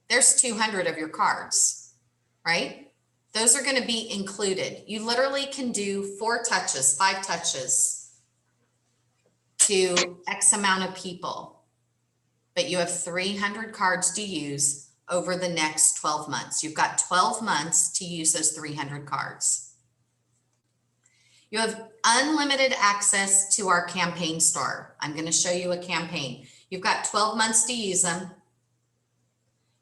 There's 200 of your cards, right? Those are going to be included. You literally can do 4 touches, 5 touches to X amount of people, but you have 300 cards to use over the next 12 months. You've got 12 months to use those 300 cards. You have unlimited access to our campaign store. I'm going to show you a campaign. You've got 12 months to use them.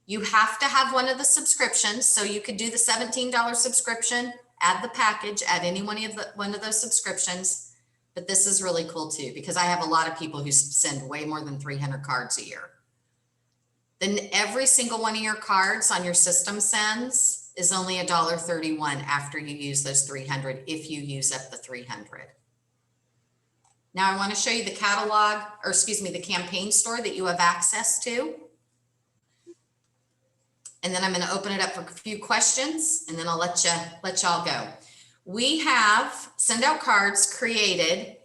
You have to have one of the subscriptions. So you could do the $17 subscription, add the package, add any one of those subscriptions. But this is really cool too, because I have a lot of people who send way more than 300 cards a year. Then every single one of your cards on your system sends is only $1.31 after you use those 300, if you use up the 300. Now I want to show you the catalog, or excuse me, the campaign store that you have access to. And then I'm going to open it up for a few questions and then I'll let y'all go. We have SendOutCards created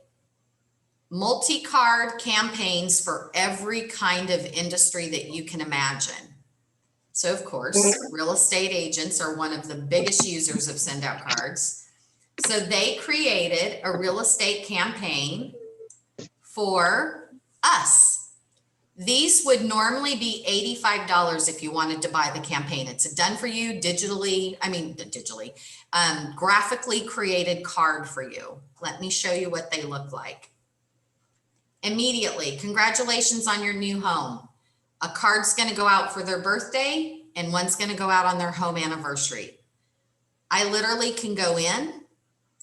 multi-card campaigns for every kind of industry that you can imagine. So of course, real estate agents are one of the biggest users of SendOutCards. So they created a real estate campaign for us. These would normally be $85 if you wanted to buy the campaign. It's a done for you graphically created card for you. Let me show you what they look like. Immediately, congratulations on your new home. A card's going to go out for their birthday and one's going to go out on their home anniversary. I literally can go in,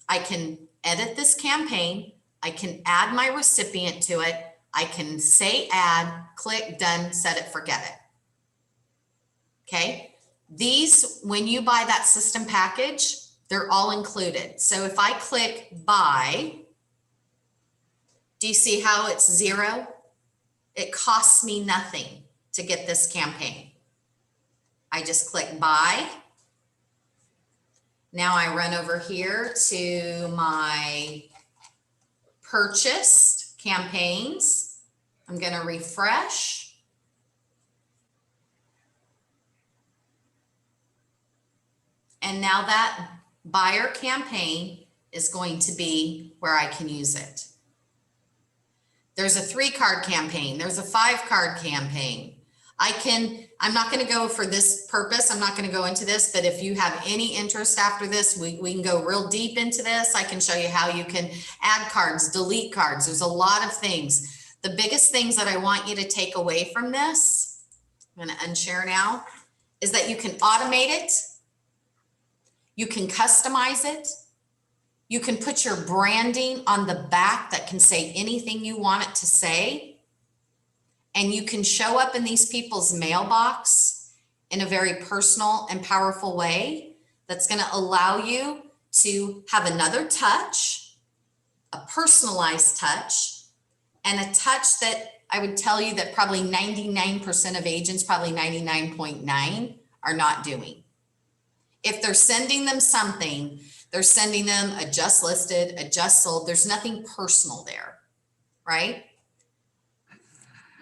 I can edit this campaign, I can add my recipient to it, I can say add, click, done, set it, forget it. Okay. These, when you buy that system package, they're all included. So if I click buy, Do you see how it's 0? It costs me nothing to get this campaign. I just click buy. Now I run over here to my purchased campaigns. I'm going to refresh. And now that buyer campaign is going to be where I can use it. There's a 3-card campaign. There's a 5-card campaign. I'm not going to go for this purpose. I'm not going to go into this, but if you have any interest after this, we can go real deep into this. I can show you how you can add cards, delete cards. There's a lot of things. The biggest things that I want you to take away from this, I'm going to unshare now, is that you can automate it. You can customize it. You can put your branding on the back that can say anything you want it to say. And you can show up in these people's mailbox in a very personal and powerful way that's going to allow you to have another touch, a personalized touch, and a touch that I would tell you that probably 99% of agents, probably 99.9, are not doing. If they're sending them something, they're sending them a just listed, a just sold. There's nothing personal there, right?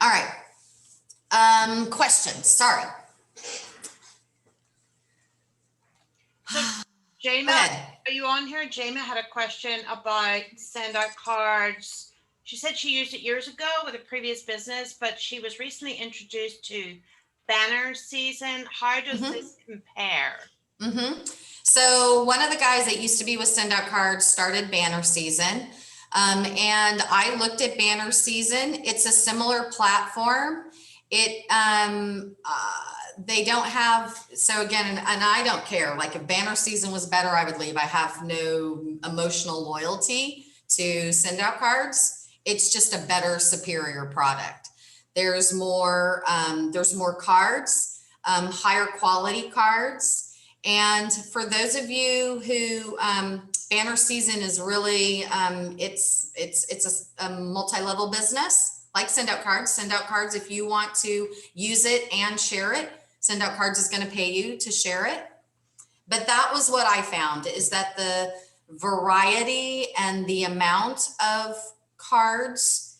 All right. Questions. Sorry. So, Go Jayma, ahead. are you on here? Jayma had a question about SendOutCards. She said she used it years ago with a previous business, but she was recently introduced to banner season. How does this compare? So one of the guys that used to be with SendOutCards started banner season. And I looked at banner season. It's a similar platform. They don't have, so again, and I don't care, like if banner season was better, I would leave. I have no emotional loyalty to SendOutCards. It's just a better, superior product. There's more cards, higher quality cards. And for those of you who, banner season is really, it's a multi-level business like SendOutCards. SendOutCards, if you want to use it and share it, SendOutCards is going to pay you to share it. But that was what I found, is that the variety and the amount of cards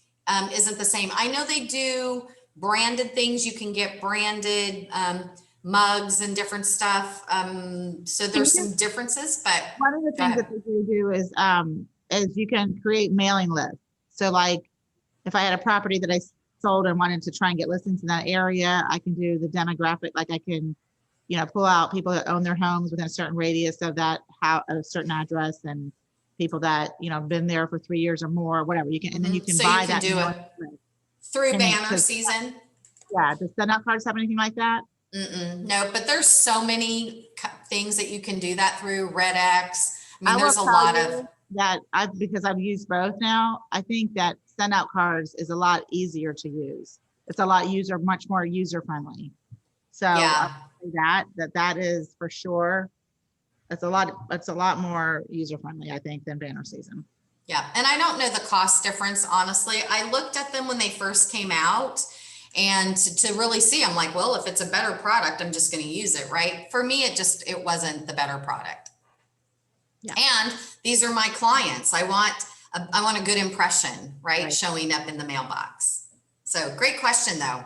isn't the same. I know they do branded things. You can get branded mugs and different stuff. So there's some differences, but one of the things that they do is you can create mailing lists. So like if I had a property that I sold and wanted to try and get listings in that area, I can do the demographic. Like I can, pull out people that own their homes within a certain radius of that, a certain address, and people that, been there for 3 years or more, whatever you can, and then you can so buy you can that do it through banner season. Yeah. Does SendOutCards have anything like that? No, but there's so many things that you can do that through. RedX. I mean, there's a will lot tell you of that because I've used both now. I think that SendOutCards is a lot easier to use. It's a lot much more user friendly. So yeah. that is for sure. It's a lot more user friendly, I think, than banner season. Yeah, and I don't know the cost difference, honestly. I looked at them when they first came out, and to really see, I'm like, well, if it's a better product, I'm just going to use it, right? For me, it wasn't the better product. Yeah. And these are my clients. I want a good impression, right? Showing up in the mailbox. So great question though.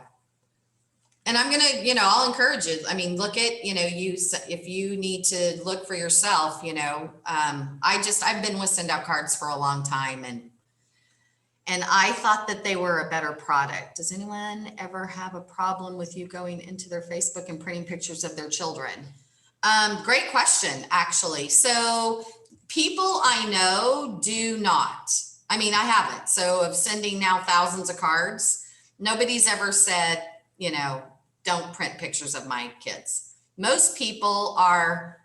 And I'm going to, I'll encourage you. I mean, look at, if you need to look for yourself, I've been with SendOutCards for a long time, and I thought that they were a better product. Does anyone ever have a problem with you going into their Facebook and printing pictures of their children? Great question, actually. So people I know do not. I mean, I haven't. So of sending now thousands of cards, nobody's ever said, don't print pictures of my kids. Most people are,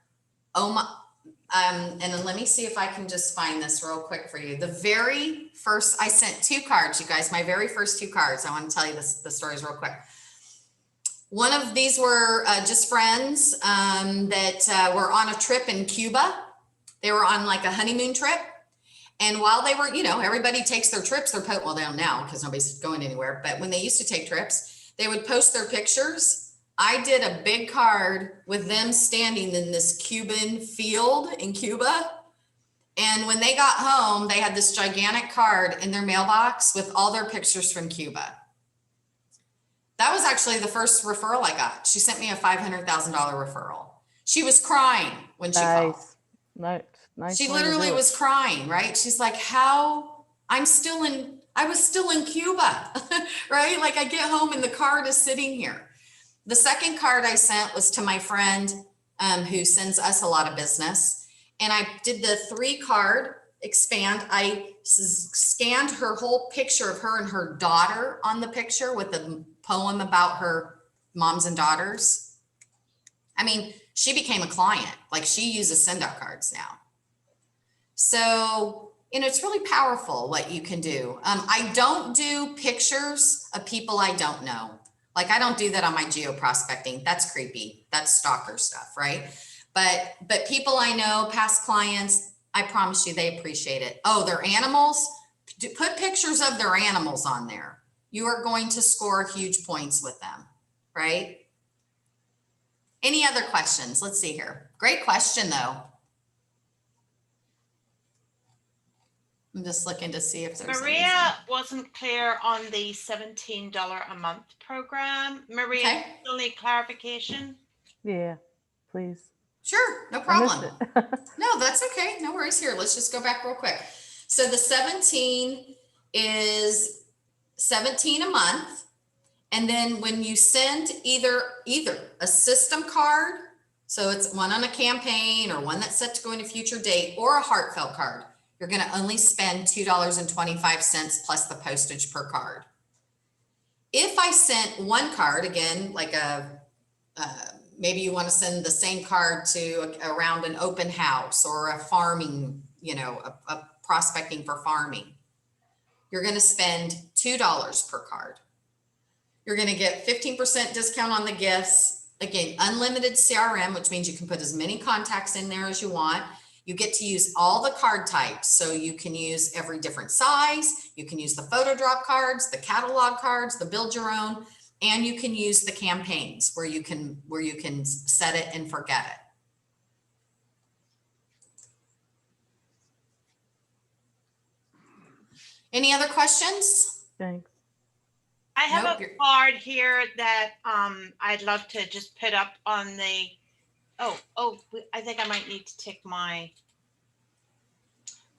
and then let me see if I can just find this real quick for you. The very first, I sent 2 cards, you guys, my very first 2 cards. I want to tell you the stories real quick. One of these were just friends that were on a trip in Cuba. They were on like a honeymoon trip. And while they were, everybody takes their trips, well, they don't now because nobody's going anywhere. But when they used to take trips, they would post their pictures. I did a big card with them standing in this Cuban field in Cuba. And when they got home, they had this gigantic card in their mailbox with all their pictures from Cuba. That was actually the first referral I got. She sent me a $500,000 referral. She was crying when she called. Nice. She way to literally do it. was crying, right? She's like, I was still in Cuba, right? Like I get home and the card is sitting here. The second card I sent was to my friend who sends us a lot of business. And I did the 3-card expand. I scanned her whole picture of her and her daughter on the picture with a poem about her moms and daughters. I mean, she became a client. Like she uses SendOutCards now. So, it's really powerful what you can do. I don't do pictures of people I don't know. Like I don't do that on my geo prospecting. That's creepy. That's stalker stuff, right? But people I know, past clients, I promise you they appreciate it. Oh, their animals, put pictures of their animals on there. You are going to score huge points with them, right? Any other questions? Let's see here. Great question though. I'm just looking to see if there's Maria anything. wasn't clear on the $17 a month program. Maria, Okay. still need clarification? Yeah, please. Sure, no I missed problem. it. No, that's okay. No worries here. Let's just go back real quick. So the 17 is 17 a month. And then when you send either a system card, so it's one on a campaign or one that's set to go in a future date, or a heartfelt card, you're going to only spend $2.25 plus the postage per card. If I sent one card, again, like maybe you want to send the same card to around an open house or a farming, a prospecting for farming, you're going to spend $2 per card. You're going to get 15% discount on the gifts. Again, unlimited CRM, which means you can put as many contacts in there as you want. You get to use all the card types. So you can use every different size. You can use the photo drop cards, the catalog cards, the build your own, and you can use the campaigns where you can set it and forget it. Any other questions? Thanks. I have Nope, a you're- card here that I'd love to just put up on the, I think I might need to take my,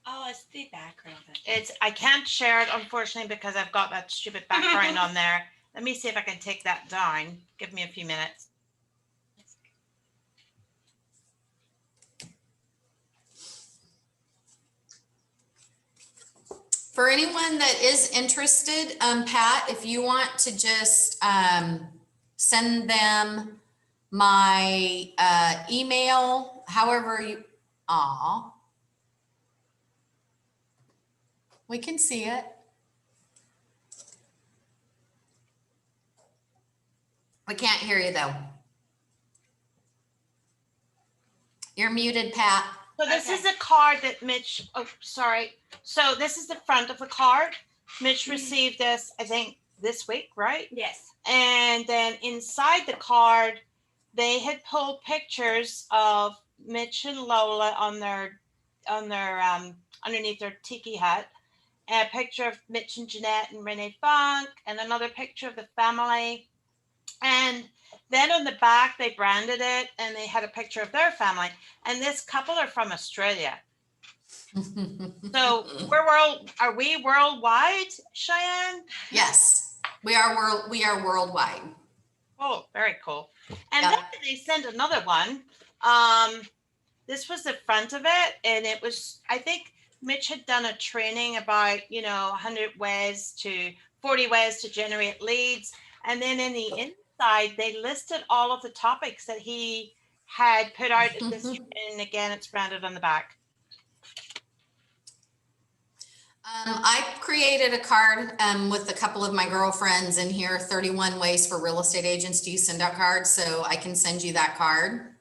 it's the background. I can't share it unfortunately because I've got that stupid background on there. Let me see if I can take that down. Give me a few minutes. For anyone that is interested, Pat, if you want to just send them my email, however you, we can see it. We can't hear you though. You're muted, Pat. So this is a card that Mitch, So this is the front of the card. Mitch received this, I think, this week, right? Yes. And then inside the card, they had pulled pictures of Mitch and Lola on their underneath their tiki hut, and a picture of Mitch and Jeanette and Renee Funk, and another picture of the family. And then on the back, they branded it and they had a picture of their family. And this couple are from Australia. So are we worldwide, Cheyanne? Yes, we are worldwide. Oh, very cool. And Yeah. then they sent another one. This was the front of it. And it was, I think Mitch had done a training about, 40 ways to generate leads. And then in the inside, they listed all of the topics that he had put out. And again, it's branded on the back. I created a card with a couple of my girlfriends in here, 31 ways for real estate agents to use SendOutCards. So I can send you that card.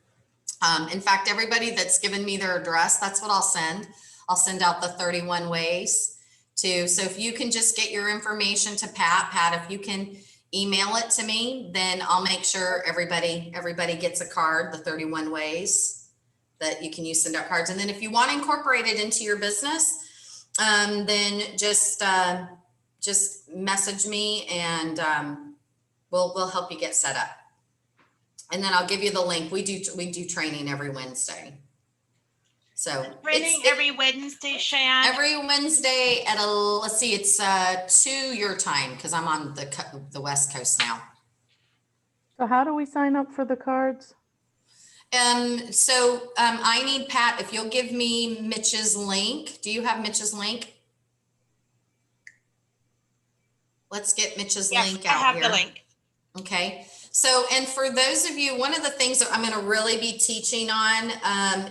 In fact, everybody that's given me their address, that's what I'll send. I'll send out the 31 ways too. So if you can just get your information to Pat, if you can email it to me, then I'll make sure everybody gets a card, the 31 ways that you can use Send Out Cards. And then if you want to incorporate it into your business, then just message me and we'll help you get set up. And then I'll give you the link. We do training every Wednesday. So Training every Wednesday, Cheyanne? every Wednesday at let's see, it's 2 your time because I'm on the West Coast now. So how do we sign up for the cards? I need Pat, if you'll give me Mitch's link. Do you have Mitch's link? Let's get Mitch's link out here. I have the link. Okay. So, and for those of you, one of the things that I'm going to really be teaching on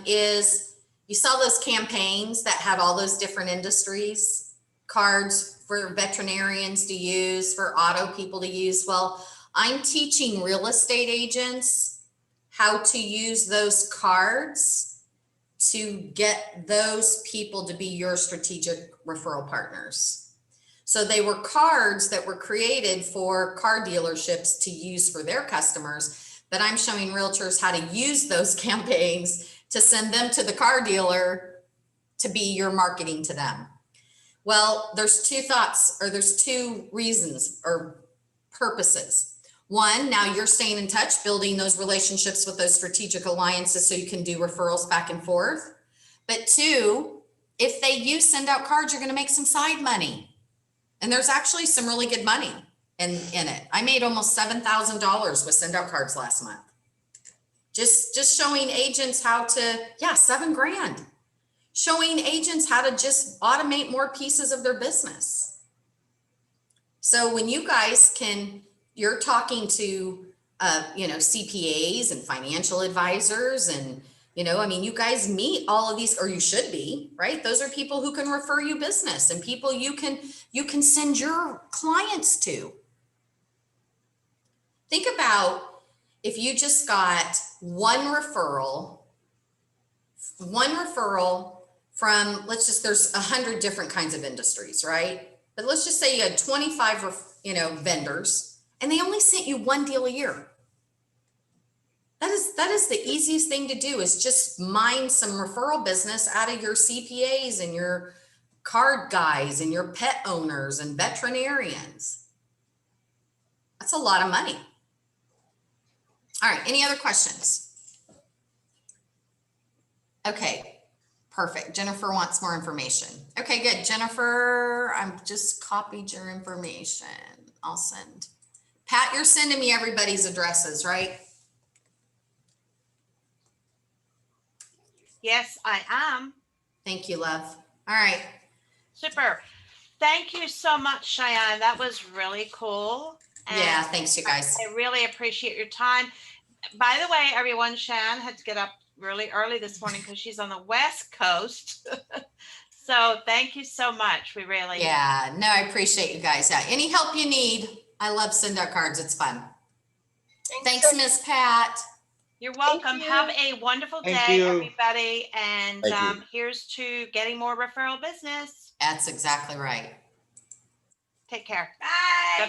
is you saw those campaigns that had all those different industries, cards for veterinarians to use, for auto people to use. Well, I'm teaching real estate agents how to use those cards to get those people to be your strategic referral partners. So they were cards that were created for car dealerships to use for their customers, but I'm showing realtors how to use those campaigns to send them to the car dealer to be your marketing to them. Well, there's two reasons or purposes. One, now you're staying in touch, building those relationships with those strategic alliances so you can do referrals back and forth. But two, if they use Send Out Cards, you're going to make some side money. And there's actually some really good money in it. I made almost $7,000 with Send Out Cards last month. Just showing agents how to, $7,000. Showing agents how to just automate more pieces of their business. So when you guys you're talking to, CPAs and financial advisors and, you guys meet all of these, or you should be, right? Those are people who can refer you business and people you can send your clients to. Think about if you just got one referral from, there's 100 different kinds of industries, right? But let's just say you had 25, vendors, and they only sent you one deal a year. That is the easiest thing to do, is just mine some referral business out of your CPAs and your card guys and your pet owners and veterinarians. That's a lot of money. All right, any other questions? Okay, perfect. Jennifer wants more information. Okay, good. Jennifer, I'm just copied your information. I'll send. Pat, you're sending me everybody's addresses, right? Yes, I am. Thank you, love. All right. Super. Thank you so much, Cheyanne. That was really cool. And yeah, thanks you guys. I really appreciate your time. By the way, everyone, Cheyanne had to get up really early this morning because she's on the West Coast. So thank you so much. We really. Yeah, no, I appreciate you guys. Yeah, any help you need. I love Send Out Cards. It's fun. Thanks, Miss Pat. You're welcome. You. Have a wonderful day, everybody. And here's to getting more referral business. That's exactly right. Take care. Bye. Bye-bye.